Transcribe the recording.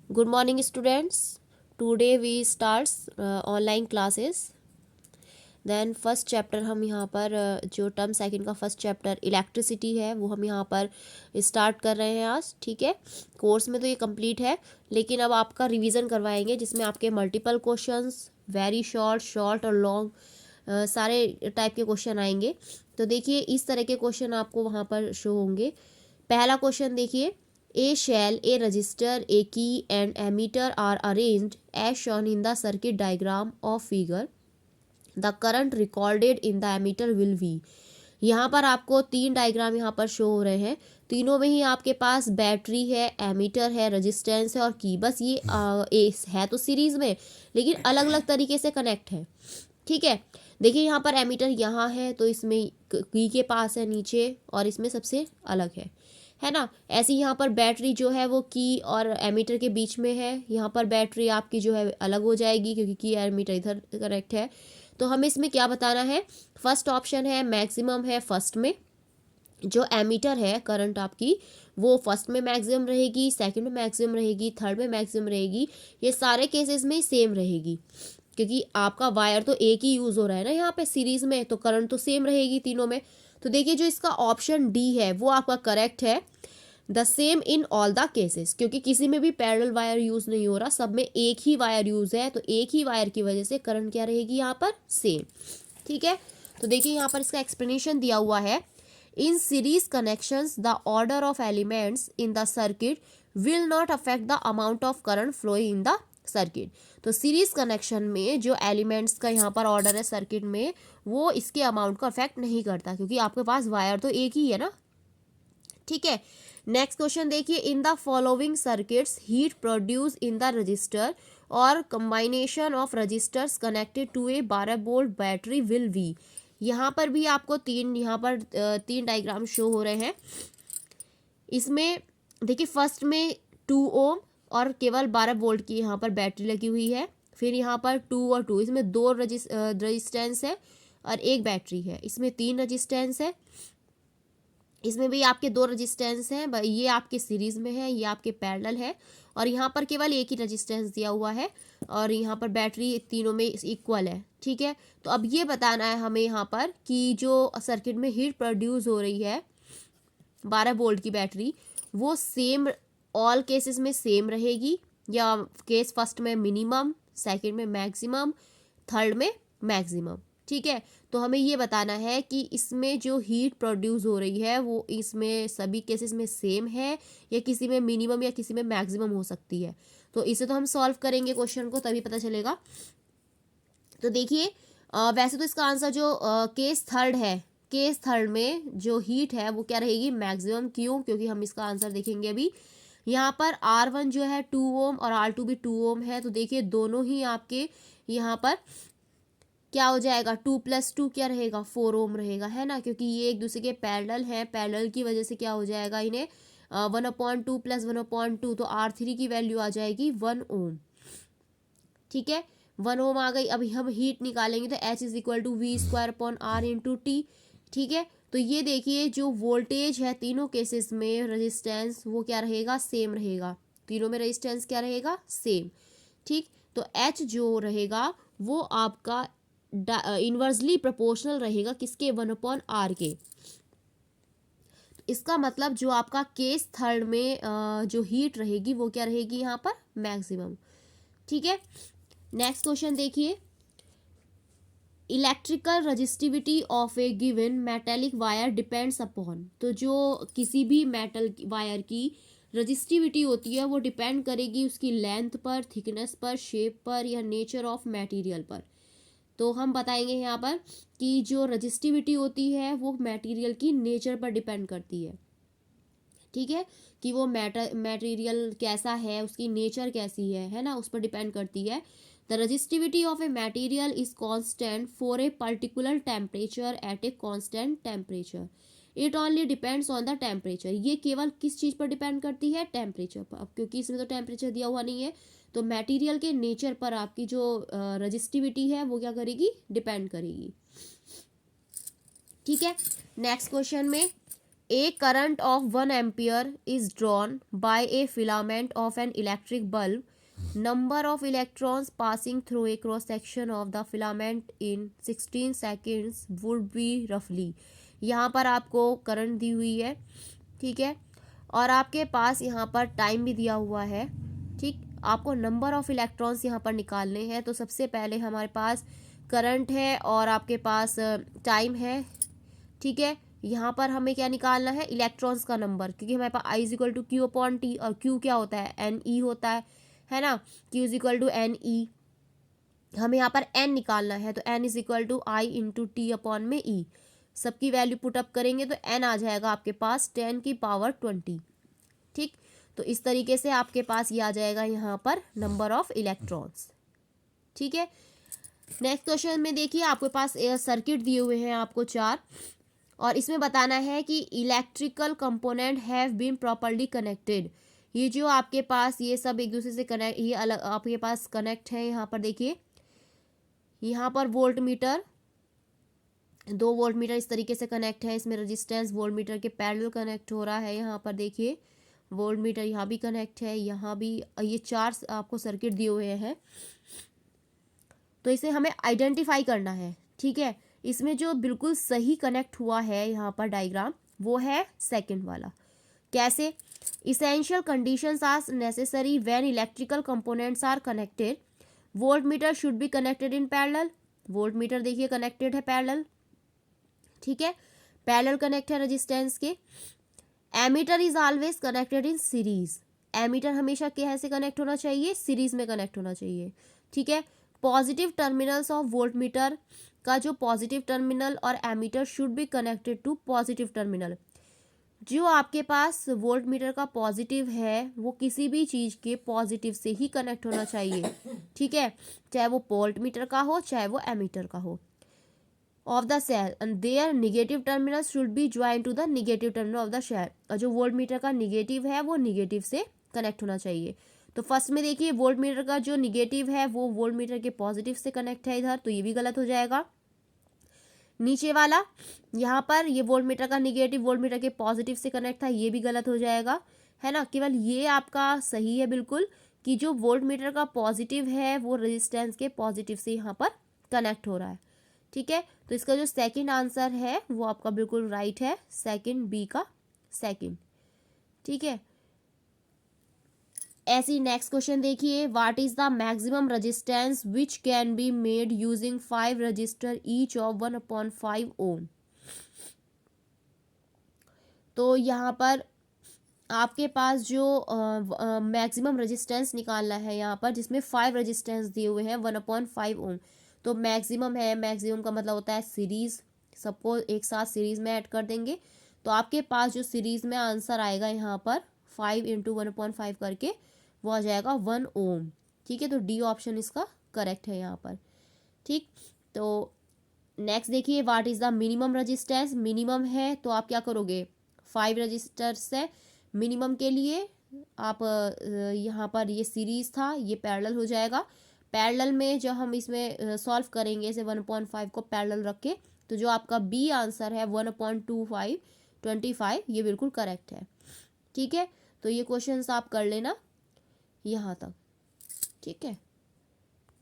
Good morning, students. Today we start online classes. Then first chapter हम यहाँ पर जो टर्म सेकंड का फर्स्ट चैप्टर इलेक्ट्रिसिटी है वो हम यहाँ पर स्टार्ट कर रहे हैं आज। ठीक है, कोर्स में तो ये कंप्लीट है, लेकिन अब आपका रिवीजन करवाएंगे जिसमें आपके multiple questions, very short, short और लॉन्ग सारे टाइप के क्वेश्चन आएंगे। तो देखिए इस तरह के क्वेश्चन आपको वहाँ पर शो होंगे। पहला क्वेश्चन देखिए, A shell, a resistor, a key and ammeter are arranged as shown in the circuit diagram of figure. The current recorded in the ammeter will be. यहाँ पर आपको तीन डायग्राम यहाँ पर शो हो रहे हैं। तीनों में ही आपके पास बैटरी है, एमीटर है, रेजिस्टेंस है और की। बस ये है तो सीरीज में, लेकिन अलग अलग तरीके से कनेक्ट है। ठीक है, देखिए यहाँ पर एमीटर यहाँ है तो इसमें की के पास है नीचे और इसमें सबसे अलग है ना। ऐसे यहाँ पर बैटरी जो है वो की और एमीटर के बीच में है। यहाँ पर बैटरी आपकी जो है अलग हो जाएगी क्योंकि की एमीटर इधर करेक्ट है। तो हमें इसमें क्या बताना है, फर्स्ट ऑप्शन है मैक्सिमम है फर्स्ट में। जो एमीटर है करंट आपकी वो फर्स्ट में मैक्सिमम रहेगी, सेकंड में मैक्सिमम रहेगी, थर्ड में मैक्सिमम रहेगी। ये सारे केसेस में सेम रहेगी क्योंकि आपका वायर तो एक ही यूज़ हो रहा है ना यहाँ पे सीरीज में, तो करंट तो सेम रहेगी तीनों में। तो देखिए जो इसका ऑप्शन डी है वो आपका करेक्ट है, the same in all the cases, क्योंकि किसी में भी पैरेलल वायर यूज़ नहीं हो रहा, सब में एक ही वायर यूज़ है। तो एक ही वायर की वजह से करंट क्या रहेगी यहाँ पर, सेम। ठीक है, तो देखिए यहाँ पर इसका एक्सप्लेनेशन दिया हुआ है, in series connections the order of elements in the circuit will not affect the amount of current flowing in the circuit. तो सीरीज कनेक्शन में जो एलिमेंट्स का यहाँ पर ऑर्डर है सर्किट में, वो इसके अमाउंट को अफेक्ट नहीं करता क्योंकि आपके पास वायर तो एक ही है ना। ठीक है, नेक्स्ट क्वेश्चन देखिए, in the following circuits heat produce in the resistor और combination of resistors connected to a 12 volt battery will be. यहाँ पर भी आपको तीन डायग्राम शो हो रहे हैं। इसमें देखिए फर्स्ट में 2 ओम और केवल 12 वोल्ट की यहाँ पर बैटरी लगी हुई है। फिर यहाँ पर 2 और 2, इसमें दो रजिस्टेंस है और एक बैटरी है। इसमें 3 रजिस्टेंस है, इसमें भी आपके 2 रजिस्टेंस हैं। ये आपके सीरीज में है, ये आपके पैरेलल है और यहाँ पर केवल एक ही रजिस्टेंस दिया हुआ है और यहाँ पर बैटरी तीनों में इक्वल है। ठीक है, तो अब ये बताना है हमें यहाँ पर कि जो सर्किट में हीट प्रोड्यूस हो रही है 12 वोल्ट की बैटरी, वो सेम ऑल केसेस में सेम रहेगी या केस फर्स्ट में मिनिमम, सेकंड में मैक्सिमम, थर्ड में मैक्सिमम। ठीक है, तो हमें ये बताना है कि इसमें जो हीट प्रोड्यूस हो रही है वो इसमें सभी केसेस में सेम है या किसी में मिनिमम या किसी में मैक्सिमम हो सकती है। तो इसे तो हम सॉल्व करेंगे क्वेश्चन को, तभी पता चलेगा। तो देखिए वैसे तो इसका आंसर जो केस थर्ड है, केस थर्ड में जो हीट है वो क्या रहेगी, मैक्सिमम। क्यों, क्योंकि हम इसका आंसर देखेंगे अभी। यहाँ पर R1 जो है 2 ओम और R2 भी 2 ओम है, तो देखिए दोनों ही आपके यहाँ पर क्या हो जाएगा, 2 + 2 क्या रहेगा, 4 ओम रहेगा, है ना, क्योंकि ये एक दूसरे के पैरेलल हैं। पैरेलल की वजह से क्या हो जाएगा इन्हें 1/2 + 1/2, तो R3 की वैल्यू आ जाएगी 1 ओम। ठीक है, 1 ओम आ गई। अभी हम हीट निकालेंगे तो H = V² R × T। ठीक है, तो ये देखिए जो वोल्टेज है तीनों केसेस में रेजिस्टेंस वो क्या रहेगा, सेम रहेगा। तीनों में रेजिस्टेंस क्या रहेगा, सेम। ठीक, तो H जो रहेगा वो आपका इन्वर्सली प्रोपोर्शनल रहेगा किसके, 1/R के। इसका मतलब जो आपका केस थर्ड में जो हीट रहेगी वो क्या रहेगी यहाँ पर, मैक्सिमम। ठीक है, नेक्स्ट क्वेश्चन देखिए, electrical resistivity of A given metallic wire depends upon. तो जो किसी भी मेटल वायर की रजिस्टिविटी होती है वो डिपेंड करेगी उसकी लेंथ पर, थिकनेस पर, शेप पर या नेचर ऑफ मटेरियल पर। तो हम बताएंगे यहाँ पर कि जो रजिस्टिविटी होती है वो मटेरियल की नेचर पर डिपेंड करती है। ठीक है, कि वो मटेरियल कैसा है, उसकी नेचर कैसी है ना, उस पर डिपेंड करती है। The resistivity of a material is constant for a particular temperature at a constant temperature. It only depends on the temperature. ये केवल किस चीज़ पर डिपेंड करती है, टेम्परेचर पर। अब क्योंकि इसमें तो टेम्परेचर दिया हुआ नहीं है, तो मटेरियल के नेचर पर आपकी जो रजिस्टिविटी है वो क्या करेगी, डिपेंड करेगी। ठीक है, नेक्स्ट क्वेश्चन में a current of 1 ampere is drawn by a filament of an electric bulb. Number of electrons passing through a cross section of the filament in 16 seconds would be रफली. यहाँ पर आपको current दी हुई है, ठीक है, और आपके पास यहाँ पर टाइम भी दिया हुआ है. ठीक, आपको नंबर ऑफ इलेक्ट्रॉन्स यहाँ पर निकालने हैं. तो सबसे पहले हमारे पास करंट है और आपके पास टाइम है. ठीक है, यहाँ पर हमें क्या निकालना है, इलेक्ट्रॉन्स का नंबर, क्योंकि हमारे पास I is equal to Q upon T, और क्यू क्या होता है, एन ई होता है ना. Q is equal to N E. हमें यहाँ पर एन निकालना है, तो N is equal to I into T upon में ई. सबकी वैल्यू पुट अप करेंगे तो एन आ जाएगा आपके पास 10⁻20. ठीक, तो इस तरीके से आपके पास ये आ जाएगा यहाँ पर नंबर ऑफ इलेक्ट्रॉन्स. ठीक है, नेक्स्ट क्वेश्चन में देखिए आपके पास सर्किट दिए हुए हैं आपको 4, और इसमें बताना है कि electrical component have been properly connected. ये जो आपके पास ये सब एक दूसरे से कनेक्ट, ये अलग आपके पास कनेक्ट है. यहाँ पर देखिए, यहाँ पर वोल्ट मीटर, 2 वोल्ट मीटर इस तरीके से कनेक्ट है. इसमें रेजिस्टेंस वोल्ट मीटर के पैरेलल कनेक्ट हो रहा है. यहाँ पर देखिए वोल्ट मीटर यहाँ भी कनेक्ट है, यहाँ भी. ये 4 आपको सर्किट दिए हुए हैं, तो इसे हमें आइडेंटिफाई करना है. ठीक है, इसमें जो बिल्कुल सही कनेक्ट हुआ है यहाँ पर डायग्राम, वो है सेकंड वाला. कैसे, essential conditions are necessary when electrical components are connected. Voltmeter should be connected in parallel. Voltmeter देखिए कनेक्टेड है पैरेलल. ठीक है, पैरेलल कनेक्ट है रेजिस्टेंस के. Ammeter is always connected in series. Ammeter हमेशा कैसे कनेक्ट होना चाहिए, सीरीज में कनेक्ट होना चाहिए. ठीक है, positive terminals of voltmeter का जो पॉजिटिव टर्मिनल और ammeter should be connected to positive terminal. जो आपके पास वोल्ट मीटर का पॉजिटिव है वो किसी भी चीज़ के पॉजिटिव से ही कनेक्ट होना चाहिए. ठीक है, चाहे वो वोल्ट मीटर का हो चाहे वो एमीटर का हो. Of the cell and their negative terminal should be join to the negative terminal of the shell. और जो वोल्ट मीटर का निगेटिव है वो निगेटिव से कनेक्ट होना चाहिए. तो फर्स्ट में देखिए वोल्ट मीटर का जो निगेटिव है वो वोल्ट मीटर के पॉजिटिव से कनेक्ट है इधर, तो ये भी गलत हो जाएगा. नीचे वाला यहाँ पर ये वोल्ट मीटर का निगेटिव वोल्ट मीटर के पॉजिटिव से कनेक्ट था, ये भी गलत हो जाएगा, है ना. केवल ये आपका सही है बिल्कुल, कि जो वोल्ट मीटर का पॉजिटिव है वो रेजिस्टेंस के पॉजिटिव से यहाँ पर कनेक्ट हो रहा है. ठीक है, तो इसका जो सेकंड आंसर है वो आपका बिल्कुल राइट है, सेकंड, बी का सेकंड. ठीक है, ऐसी नेक्स्ट क्वेश्चन देखिए, what is the maximum resistance which can be made using 5 register each of 1/5 ओम. तो यहाँ पर आपके पास जो मैक्सिमम रेजिस्टेंस निकालना है यहाँ पर, जिसमें 5 रेजिस्टेंस दिए हुए हैं 1/5 ओम. तो मैक्सिमम है, मैक्सिमम का मतलब होता है सीरीज, सबको एक साथ सीरीज में ऐड कर देंगे. तो आपके पास जो सीरीज में आंसर आएगा यहाँ पर 5 × 1/5 करके वो आ जाएगा 1 ओम. ठीक है, तो डी ऑप्शन इसका करेक्ट है यहाँ पर. ठीक, तो नेक्स्ट देखिए, what is the minimum resistance. Minimum है तो आप क्या करोगे, 5 रजिस्टर से मिनिमम के लिए आप यहाँ पर ये सीरीज था, ये पैरेलल हो जाएगा. पैरेलल में जब हम इसमें सॉल्व करेंगे इसे 1/5 को पैरेलल रख के, तो जो आपका बी आंसर है 1/25 ये बिल्कुल करेक्ट है. ठीक है, तो ये क्वेश्चंस आप कर लेना यहाँ तक. ठीक है.